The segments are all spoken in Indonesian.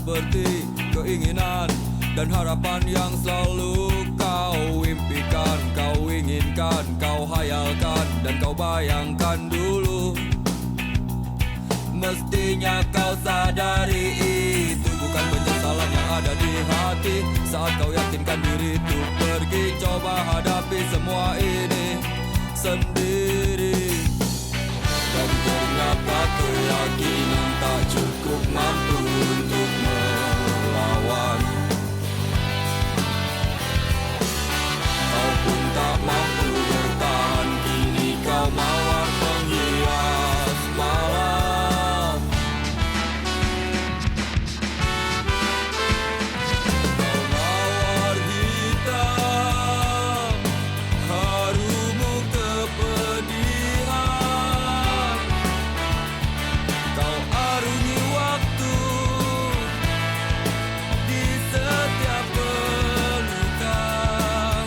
seperti keinginan dan harapan yang selalu kau impikan, kau inginkan, kau hayalkan, dan kau bayangkan dulu. Mestinya kau sadari itu bukan penyesalan yang ada di hati. Saat kau yakinkan diri untuk pergi, coba hadapi semua ini sendiri. Dan ternyata keyakinan tak cukup mampu untuk melawan. Kau pun tak mampu bertahan, kini kau mawar penghias malam. Kau mawar hitam, harumu kepedihan. Kau arungi waktu di setiap pelukan.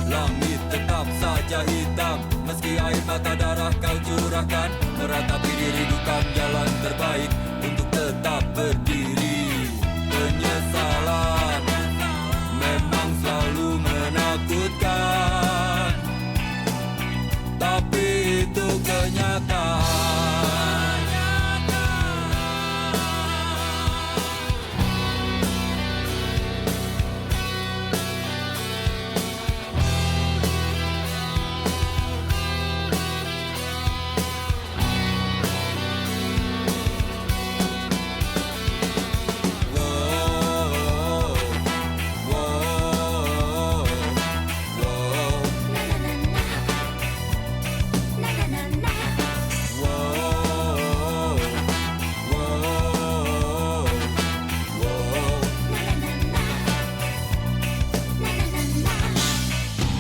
Langit tetap saja hitam, meski air mata darah kau curahkan. Meratapi diri bukan jalan terbaik untuk tetap berdiri. Penyesalan memang selalu menakutkan, tapi itu kenyataan.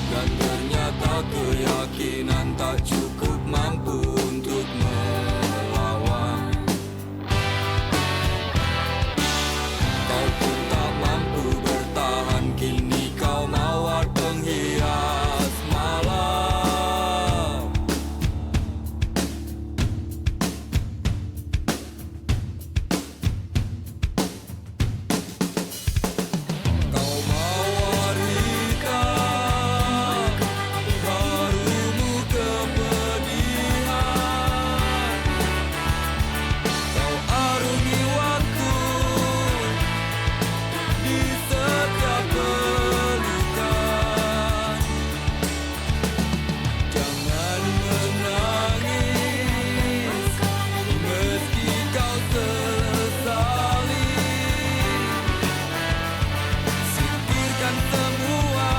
Dan ternyata keyakinan tak cukup mampu untuk melawan. Kau pun tak mampu bertahan, kini kau mawar penghias malam. Kau mawar hitam, harumu kepedihan. Kau arungi waktu di setiap pelukan. Jangan menangis meski kau sesali. Singkirkan semua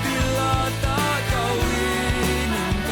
bila tak kau inginkan.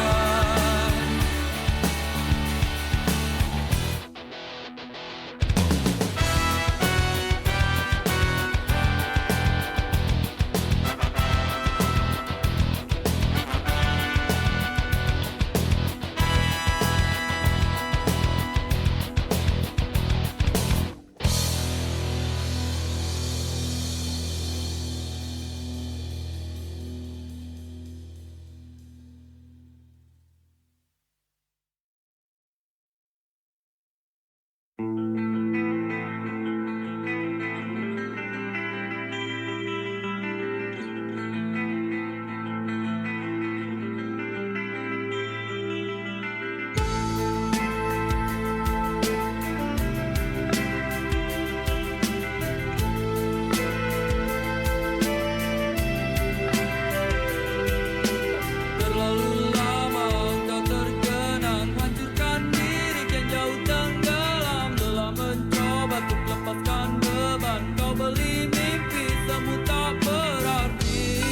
Terlalu lama kau terkenang, hancurkan diri kian jauh tenggelam. Lelah mencoba untuk lepaskan beban, kau beli mimpi semu tak berarti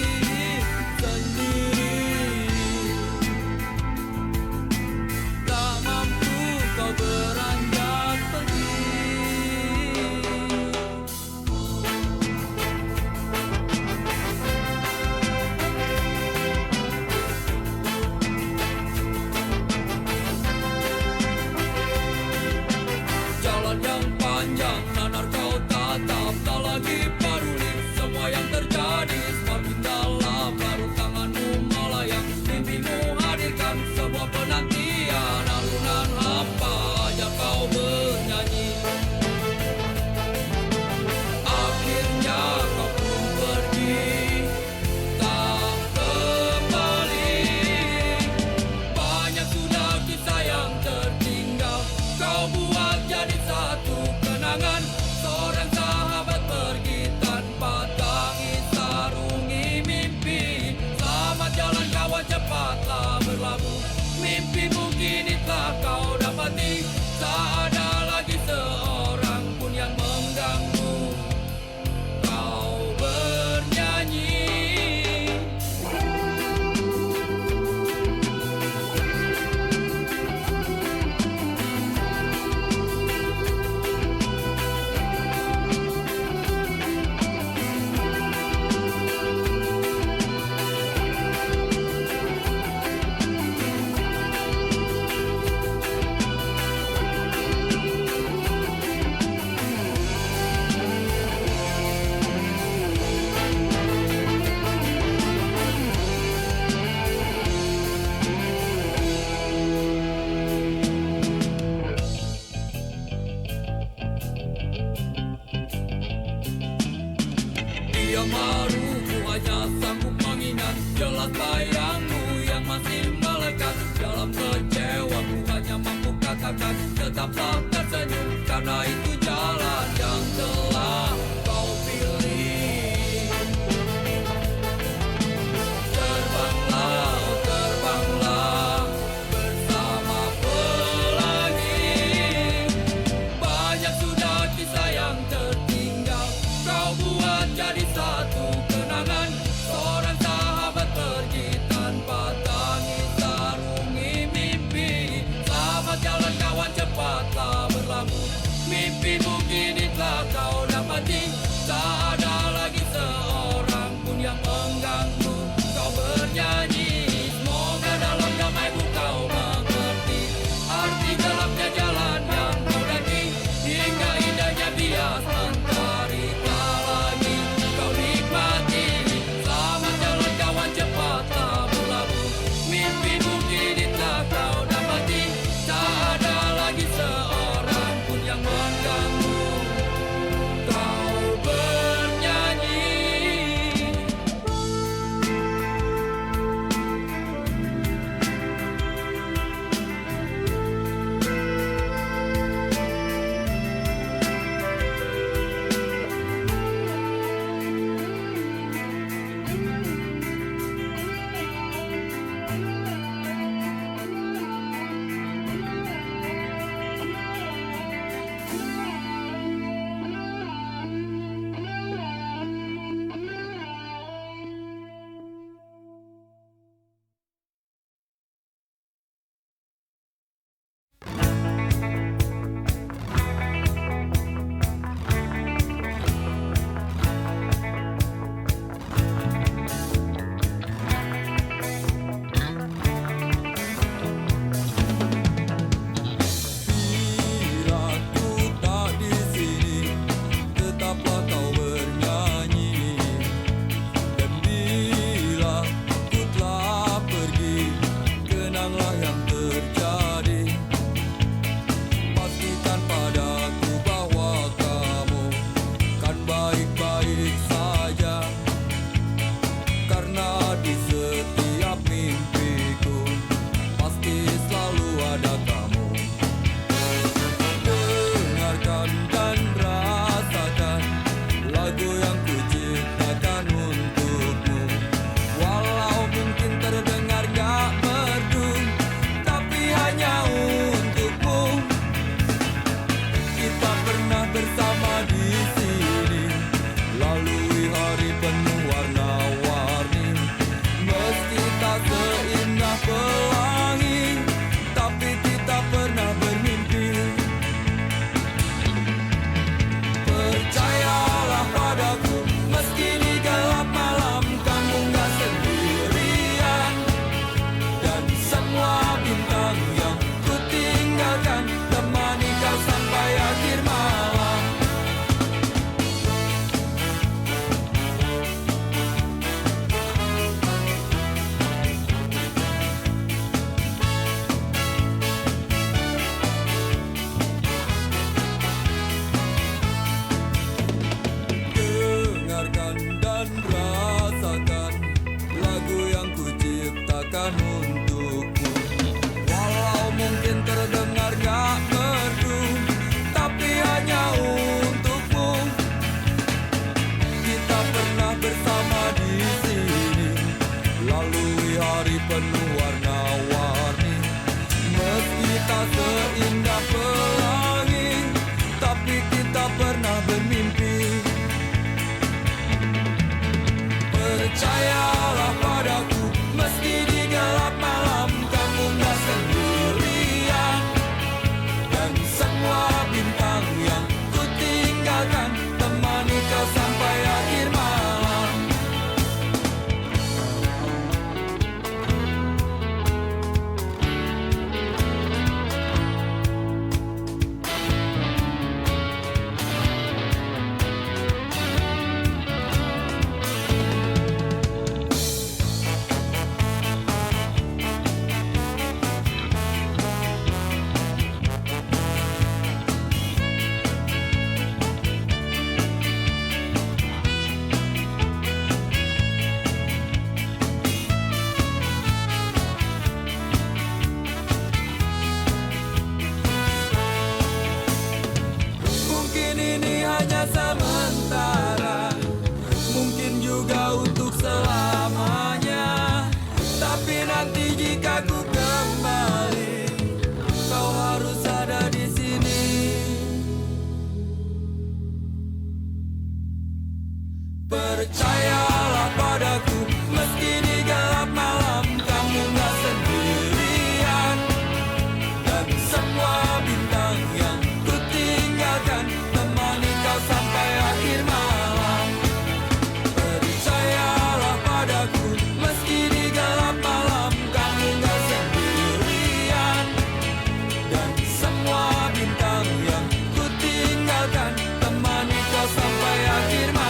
sendiri. Tak mampu kau beranjak pergi. Jalan yang panjang, nanar kau tatap, tak lagi peduli semua yang terjadi. Semakin dalam larut tanganmu melayang, mimpimu hadirkan sebuah penantian. Alunan hampa aja kau tak ada lagi seorang pun yang mengganggu kau bernyanyi. Dia maru, ku hanya sanggup mengingat jelas bayangmu yang masih melekat dalam kecewa. Ku hanya mampu katakan tetaplah tersenyum, karena itu jalan yang telah kau pilih. Terbanglah, oh terbanglah bersama pelangi. Banyak sudah kisah yang tertinggal, kau buat jadi satu kenangan. Seorang sahabat pergi tanpa tangis, sarungi mimpi. Selamat jalan kawan, cepatlah berlabuh. Mimpimu kini telah kau dapati. Tak ada lagi seorang pun yang mengganggu kau bernyanyi. Semoga dalam damaimu kau mengerti arti gelapnya jalan yang kau daki, hingga indahnya bias mentari tak lagi kau nikmati. Selamat jalan kawan, cepatlah berlabuh. Mimpimu kini telah kau dapati. Tak ada lagi seorang pun yang mengganggu Percayalah padaku, meski di gelap malam kamu gak sendirian. Dan semua bintang yang ku tinggalkan temani kau sampai akhir malam. Percayalah padaku, meski di gelap malam kamu gak sendirian. Dan semua bintang yang ku tinggalkan temani kau sampai akhir malam.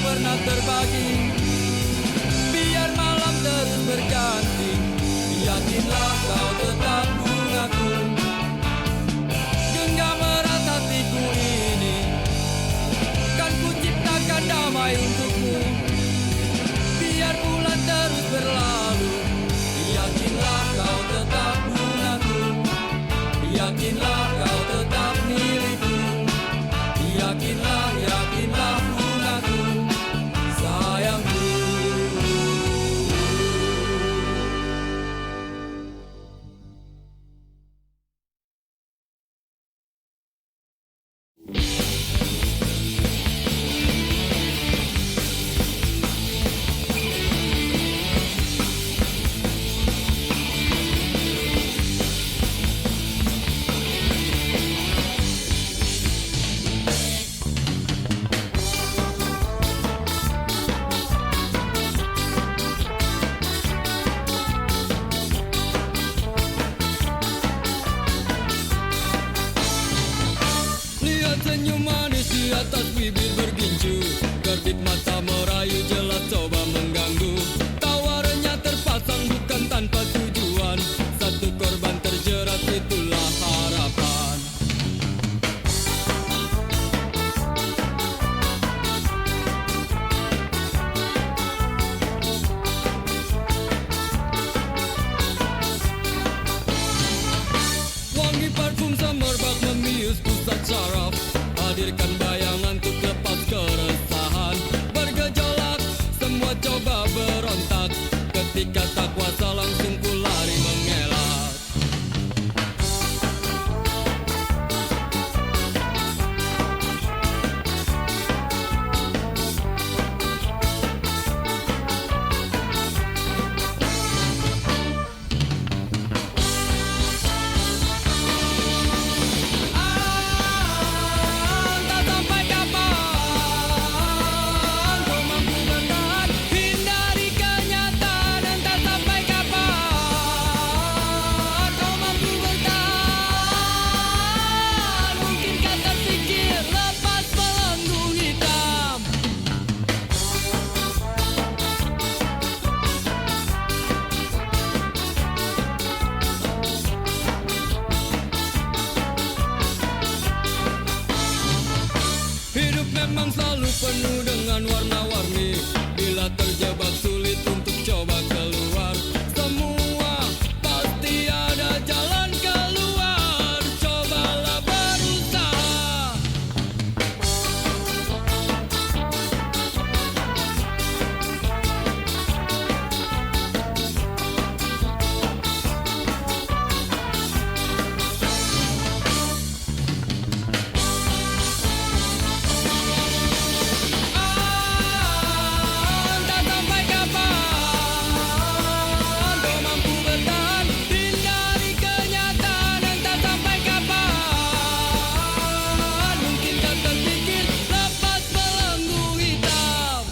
pernah terbagi. Biar malam terus berganti, yakinlah kau tetap bungaku. Genggam erat hatiku ini, kan ku ciptakan damai untukmu. Biar bulan terus berlalu, yakinlah kau tetap bungaku. Yakinlah kau tetap milikku. Yakinlah, yakinlah bungaku, sayangku. atas bibir bergincu, kedip mata merayu jelas coba mengganggu. Tawarannya terpasang bukan tanpa tujuan, satu korban terjerat itulah harapan. Wangi parfum semerbak memius pusat saraf, hadirkan bayangan untuk lepas keresahan. Bergejolak, semua coba berontak, ketika tak kuasa langsung ku lari mengelak. Tak sampai kapan kau mampu bertahan, hindari kenyataan. Entah sampai kapan kau mampu bertahan. Mungkinkah terpikir lepas belenggu hitam? Hidup memang selalu penuh dengan warna-warni, bila terjebak sulit untuk coba keluar. Semua pasti ada jalan keluar, cobalah berusaha. Tak sampai kapan kau mampu bertahan, hindari kenyataan. Entah sampai kapan mungkinkah terpikir lepas belenggu hitam.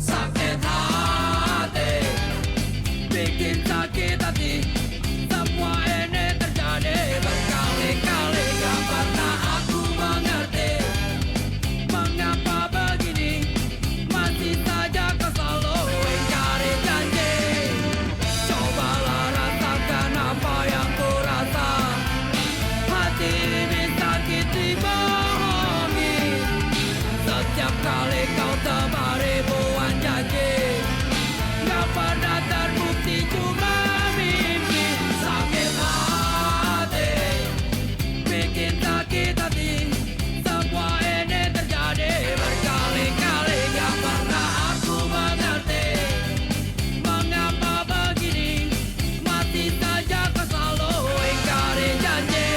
Sakit hati, bikin sakit hati, semua ini terjadi berkali-kali. Gak pernah aku mengerti mengapa begini, masih saja kau selalu ingkari janji. Cobalah rasakan apa yang ku rasa, hati ini sakit dibohongi. Setiap kali kau tebar ribuan janji, gak pernah terbukti, cuma mimpi. Sakit hati, bikin sakit hati, semua ini terjadi berkali-kali. Gak pernah aku mengerti mengapa begini, masih saja kau selalu ingkari janji.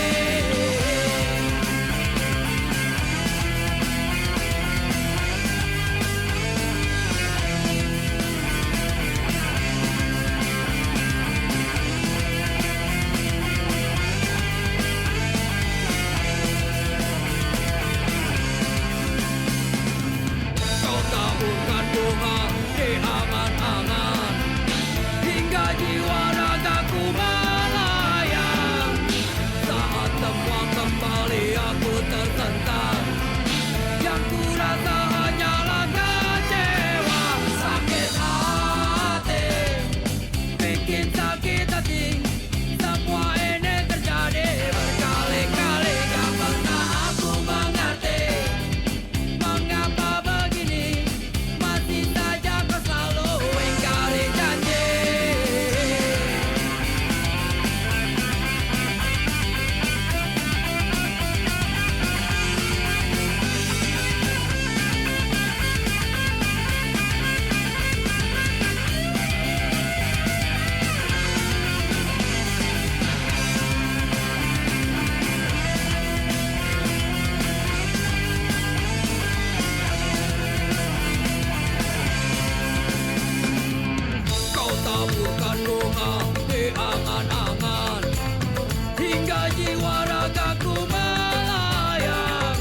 jiwa ragaku melayang.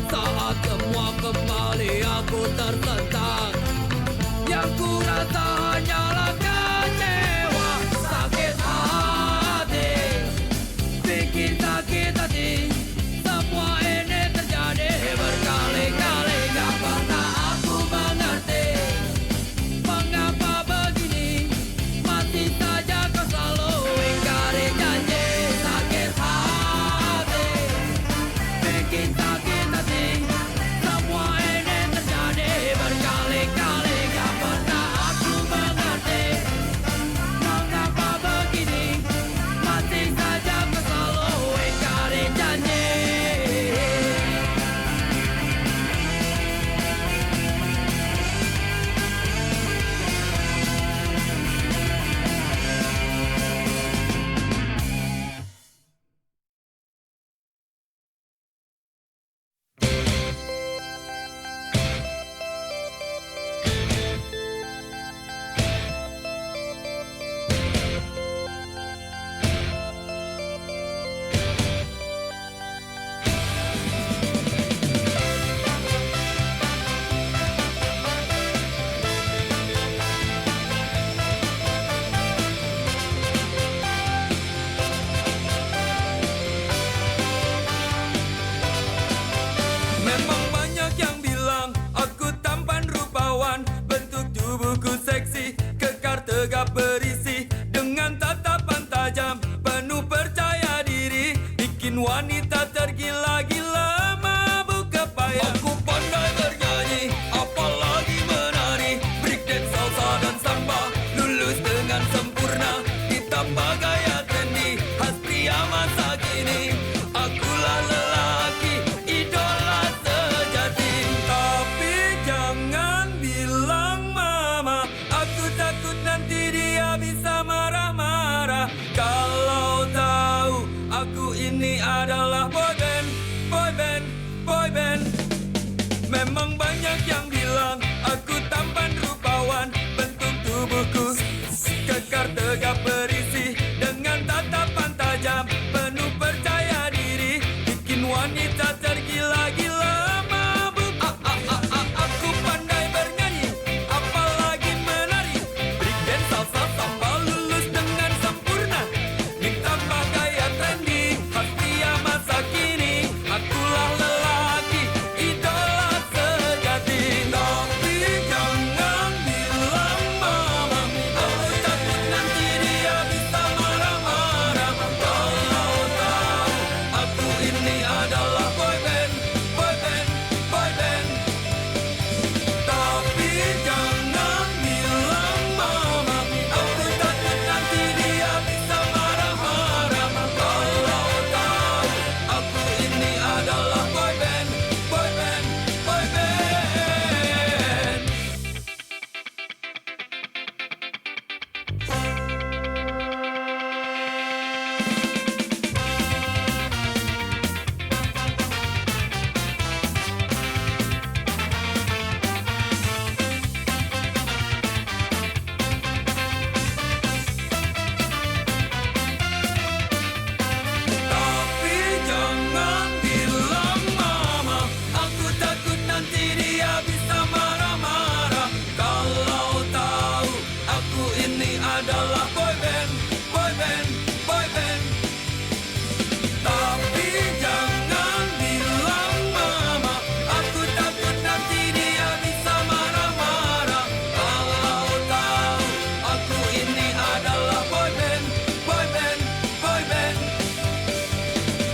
Saat semua kembali aku tertentang, yang ku rasa hanyalah kecewa. Sakit hati, bikin sakit hati. Semua ini terjadi berkali-kali. Gak pernah aku mengerti mengapa begini. Masih saja kau selalu ingkari janji. Sakit hati, bikin sakit hati. Semua ini terjadi berkali-kali. Gak pernah aku mengerti mengapa begini. Masih saja kau selalu ingkari janji. Memang banyak yang bilang aku tampan rupawan, bentuk tubuhku seksi, kekar tegap berisi, dengan tatapan tajam, penuh percaya diri, bikin wanita tergila-gila, mabuk kepayang. Aku pandai bernyanyi, apalagi menari, breakdance, salsa dan samba, lulus dengan sempurna, ditambah gaya trendy, khas pria masa kini. Akulah lelaki, idola sejati. Tapi jangan bilang mama, aku takut nanti dia bisa marah-marah kalau tahu aku ini adalah boyband, boyband, boyband. Memang banyak yang bilang aku tampan rupawan, bentuk tubuhku kekar tegap berisi, dengan tatapan tajam, penuh percaya diri, bikin wanita tergila-gila, mabuk. Aku pandai bernyanyi, apalagi menari, breakdance, salsa, samba, lulus dengan sempurna, ditambah gaya trendy, khas pria masa kini. Akulah lelaki, idola sejati. Tapi jangan bilang mama, aku takut nanti dia bisa marah-marah kalau tahu aku ini adalah boyband, boyband, boyband. Tapi jangan bilang mama, aku takut nanti dia bisa marah-marah kalau tahu aku ini adalah boyband, boyband, boyband. Tapi jangan bilang mama, aku takut nanti dia bisa marah-marah kalau tahu aku ini adalah boyband, boyband, boyband. Tapi jangan bilang mama, aku takut nanti dia bisa marah-marah kalau tahu aku ini adalah boyband, boyband, boyband.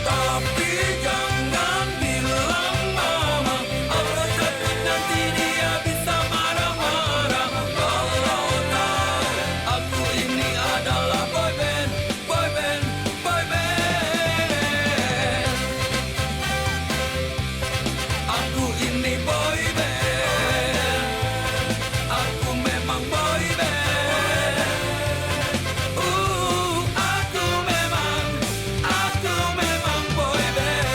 Tapi jangan bilang mama, aku takut nanti dia bisa marah-marah kalau tahu aku ini adalah boyband, boyband, boyband. Aku ini boyband, aku memang boyband. Aku memang boyband.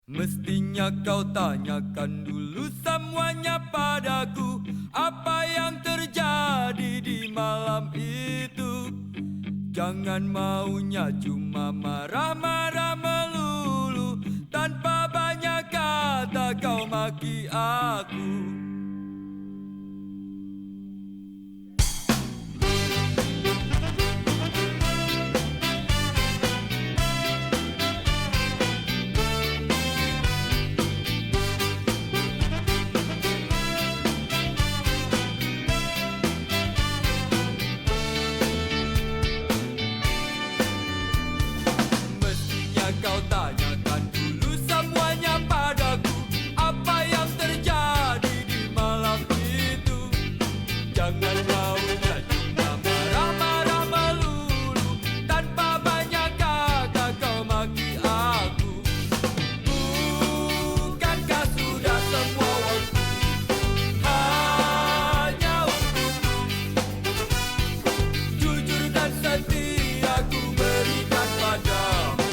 Mestinya kau tanyakan dulu semuanya padaku, apa yang terjadi. Jangan maunya cuma marah-marah melulu, tanpa banyak kata kau maki aku. Kau tanyakan dulu semuanya padaku, apa yang terjadi di malam itu. Jangan maunya cuma marah-marah melulu, tanpa banyak kata kau maki aku. Bukankah sudah semua waktu hanya untukmu? Jujur dan setia ku berikan padamu,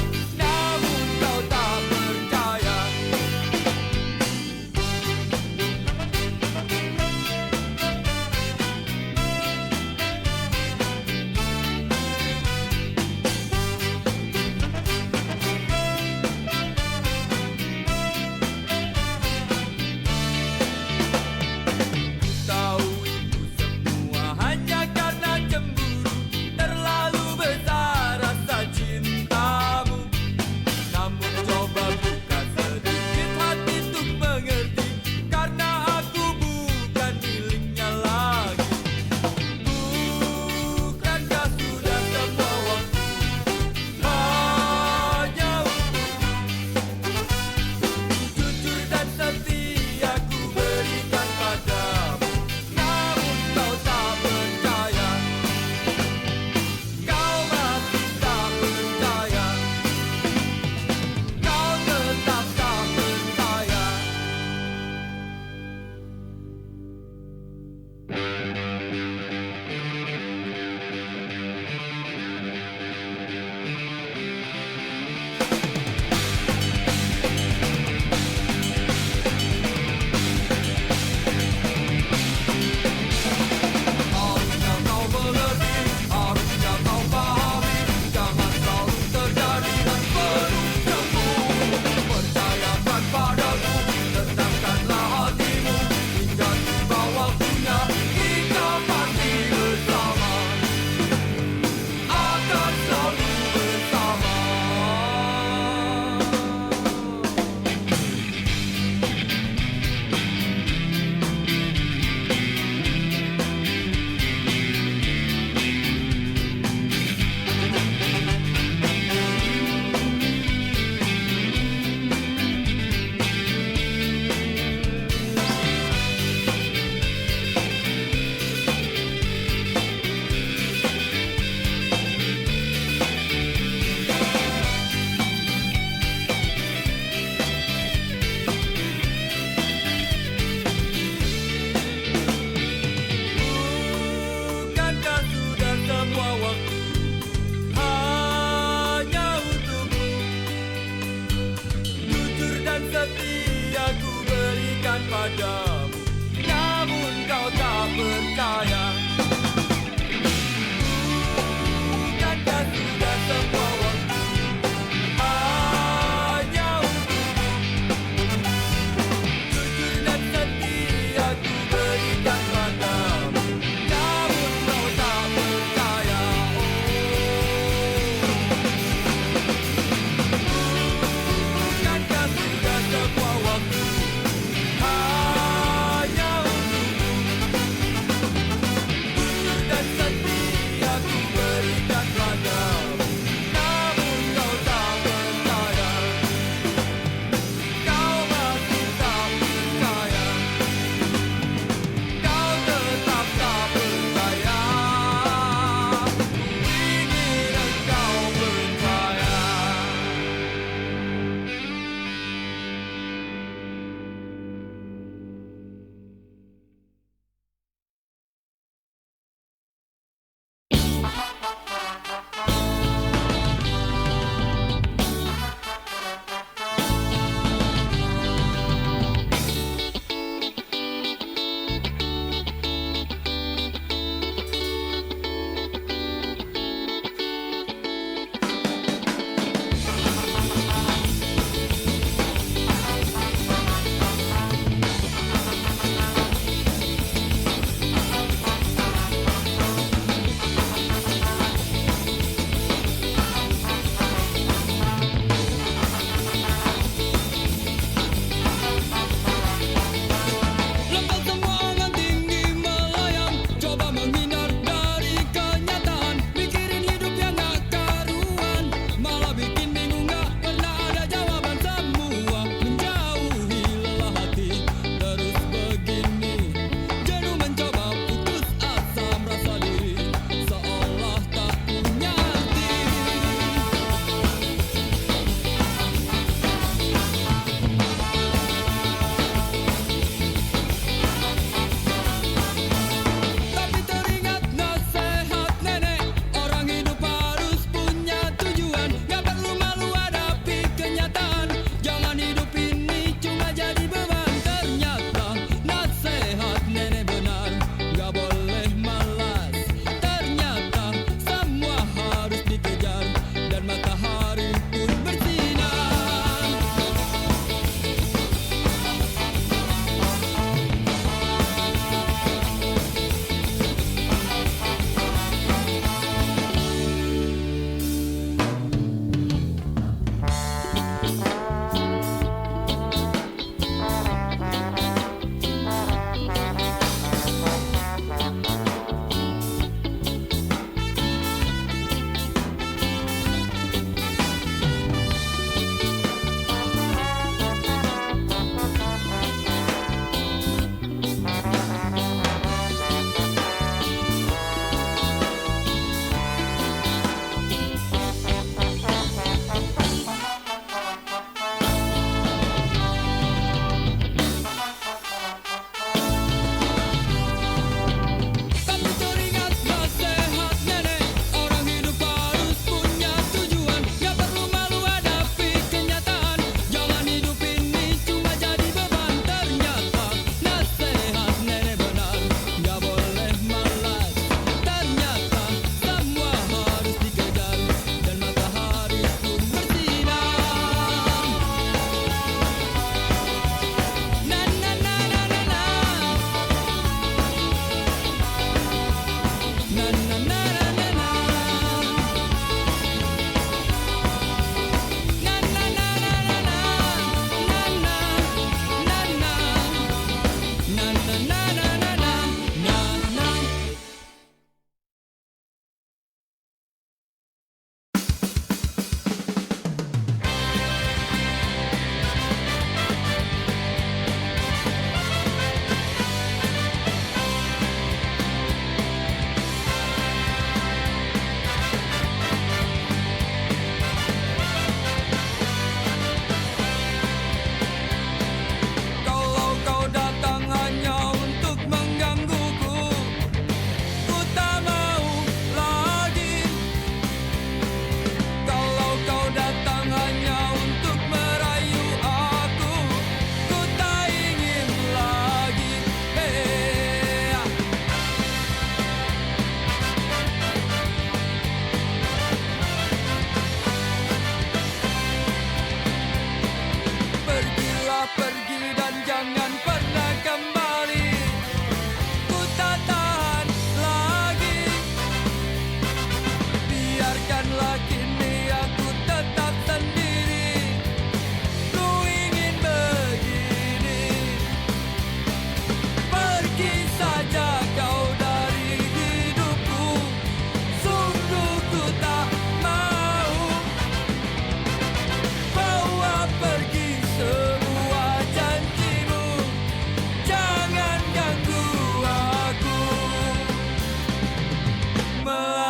setia ku berikan padamu, namun kau tak percaya. Bukankah sudah semua waktu hanya untukmu? Jujur dan setia ku berikan padamu, namun kau tak percaya. Bukankah sudah semua waktu hanya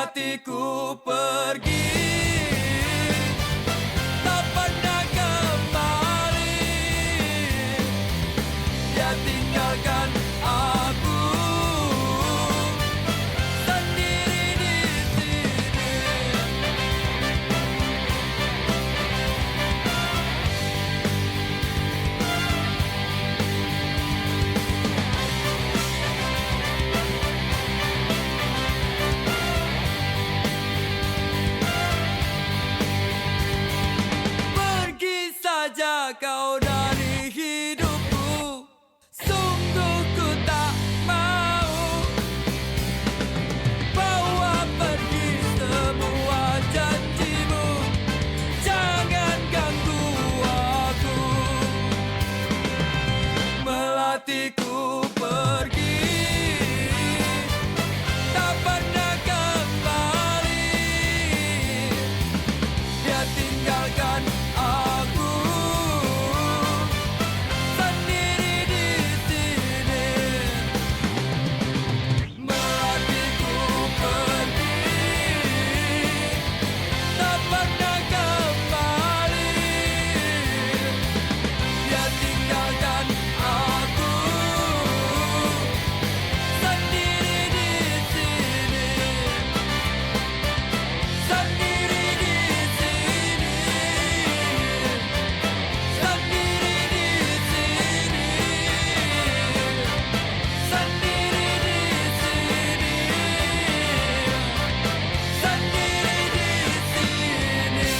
melatiku pergi, tak pernah kembali. Dia tinggalkan aku sendiri di sini. Pergi saja kau dari hidupku, sungguh ku tak mau. Bawa pergi semua janjimu, jangan ganggu aku. Melatiku pergi, tak pernah kembali. Dia tinggalkan aku sendiri di sini. Melatiku pergi, tak pernah kembali. Dia tinggalkan aku sendiri di sini. Sendiri di sini. Sendiri di sini. Sendiri di sini. Sendiri di sini.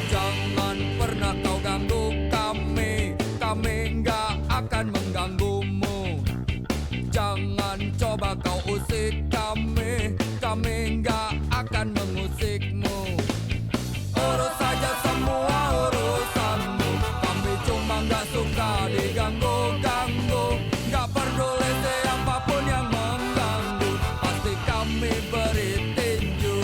Jangan pernah kau ganggu kami, kami nggak akan mengganggumu. Jangan coba kau usik kami, kami nggak akan mengusikmu. Urus saja semua urusanmu, kami cuma nggak suka diganggu-ganggu. Nggak peduli siapapun yang mengganggu, pasti kami beri tinju.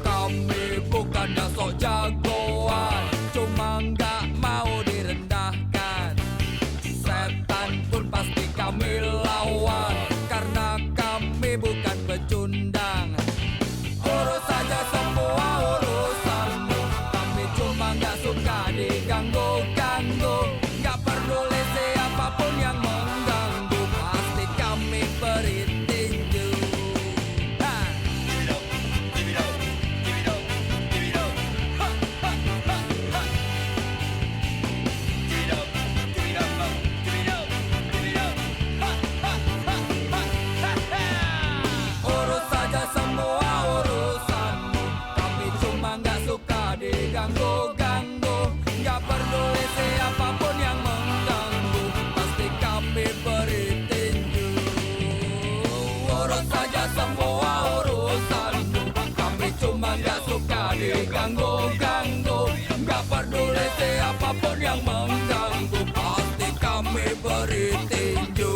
Kami bukannya sok jagoan, cuma nggak mau direndahkan. Setan pun pasti kami lawan, karena kami bukan pecundang. Urus saja semua urusanmu, kami cuma nggak suka diganggu-ganggu. Nggak peduli siapapun yang mengganggu, pasti kami beri tinju. Ha! Urus saja semua urusanmu, kami cuma nggak suka diganggu-ganggu. Nggak peduli siapapun yang mengganggu, pasti kami beri tinju. Urus saja semua urusanmu, kami cuma nggak suka diganggu-ganggu. Nggak peduli siapapun yang mengganggu, pasti kami beri tinju.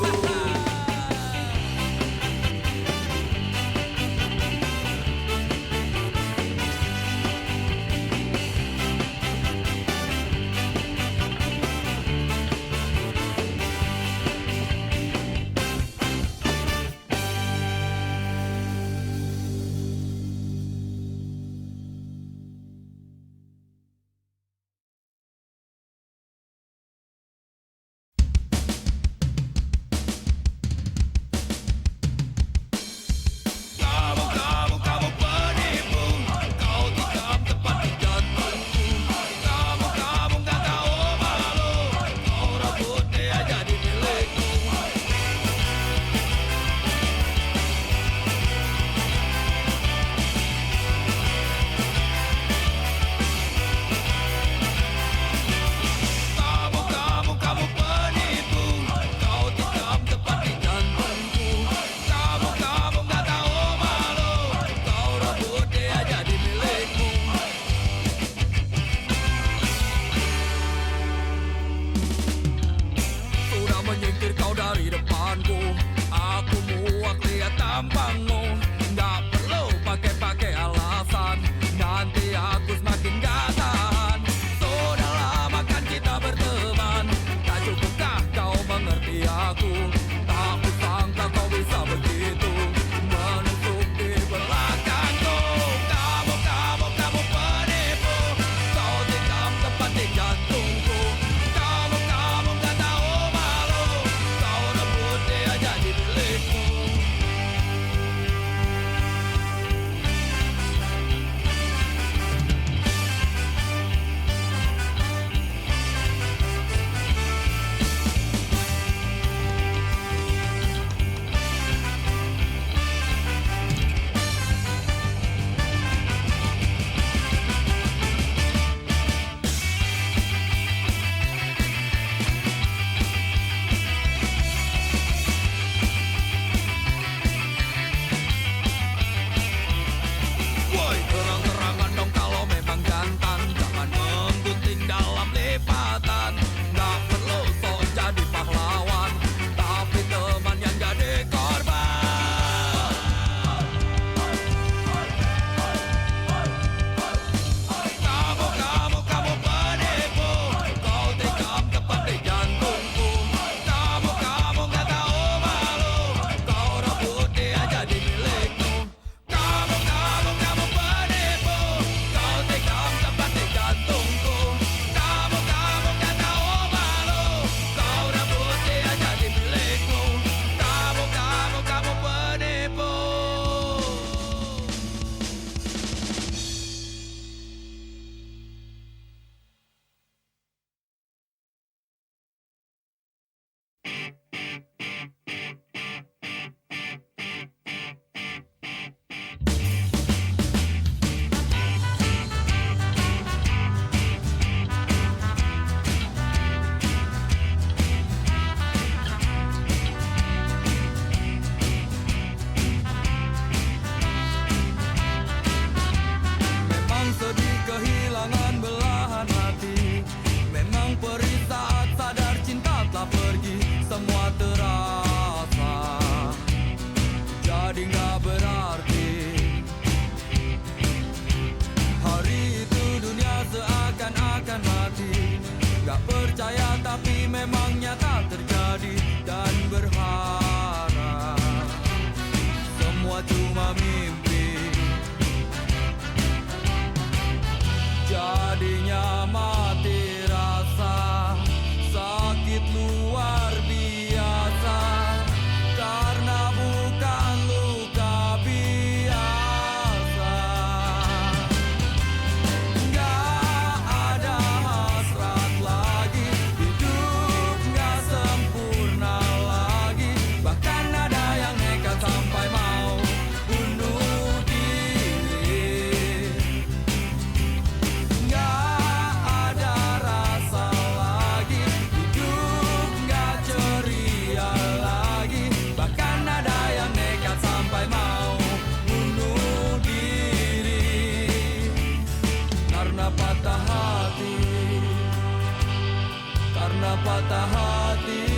patah hati,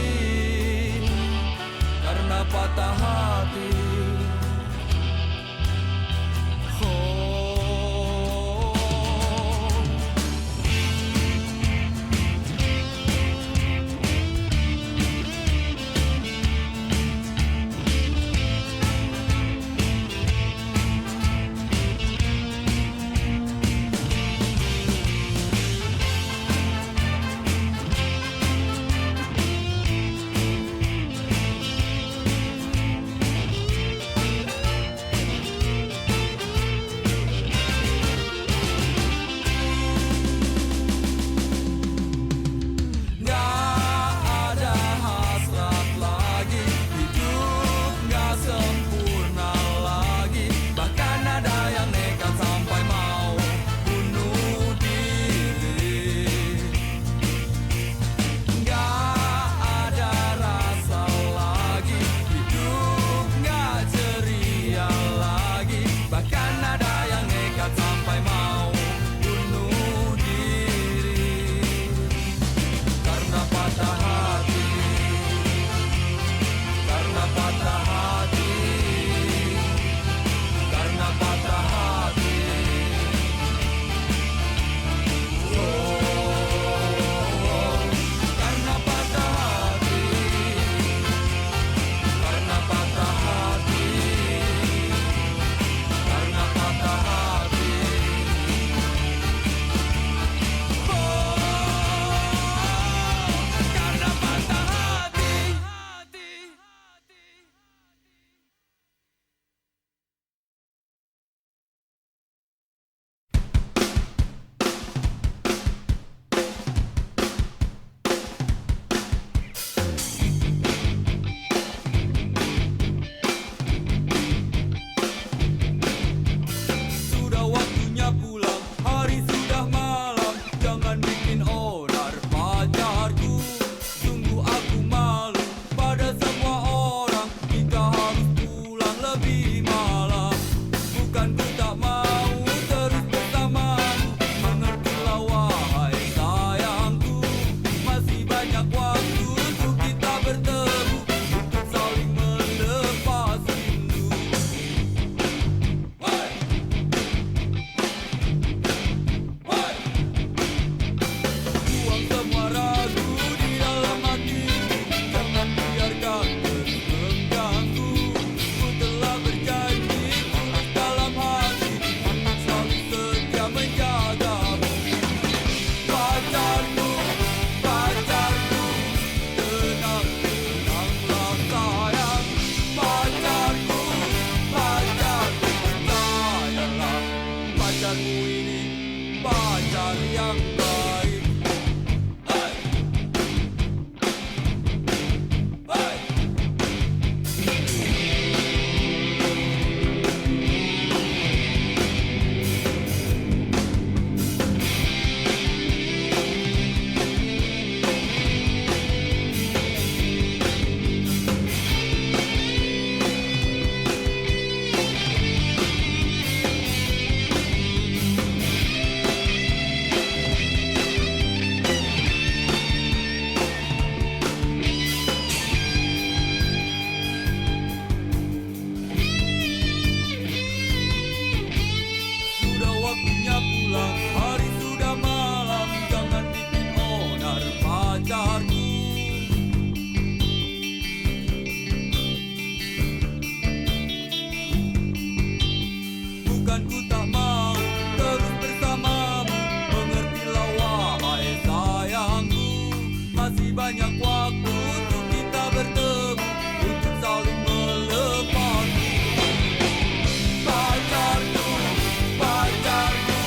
karena patah hati. Oh, nggak ada hasrat lagi, hidup nggak sempurna lagi. Bahkan ada yang nekat sampai mau bunuh diri. Nggak ada rasa lagi, hidup nggak ceria lagi. Bahkan ada yang nekat sampai mau bunuh diri. Karena patah hati, karena patah hati, karena patah hati. Oh, karena patah hati, karena patah hati, karena patah hati. Oh, karena patah hati. Sudah waktunya pulang, hari sudah malam. Jangan bikin onar pacarku. Sungguh aku malu pada semua orang jika harus pulang lebih malam. Bukan ku tak mau terus bersamamu, mengertilah wahai sayangku. Masih banyak waktu untuk kita bertemu, untuk saling melepas rindu. Why? Why? Buang semua ragu di dalam hatiku, jangan biarkan terus mengganggu. Ku telah berjanji tulus dalam hati, untuk selalu setia menjagamu. Pacarku, pacarku, tenang, tenanglah sayang. Pacarku, pacarku, percayalah, pacarmu ini pacar yang baik. Hey! Hey! Sudah waktunya pulang, hari sudah malam. Jangan bikin onar pacarku. Bukan ku tak mau terus bersamamu, mengertilah wahai sayangku. Masih banyak waktu untuk kita bertemu, untuk saling melepas rindu. Pacarku, pacarku,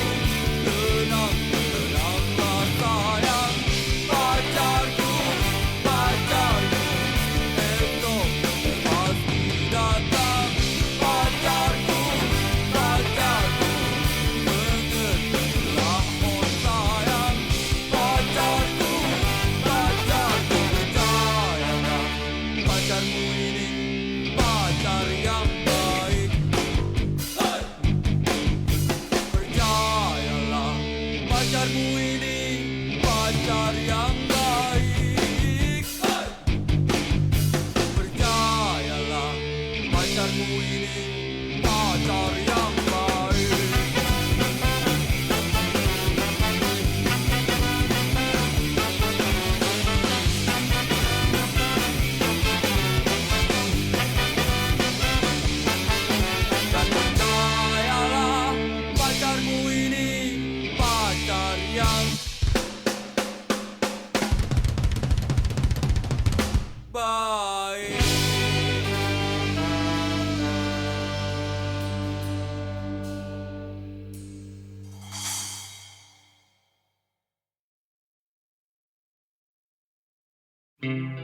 Thank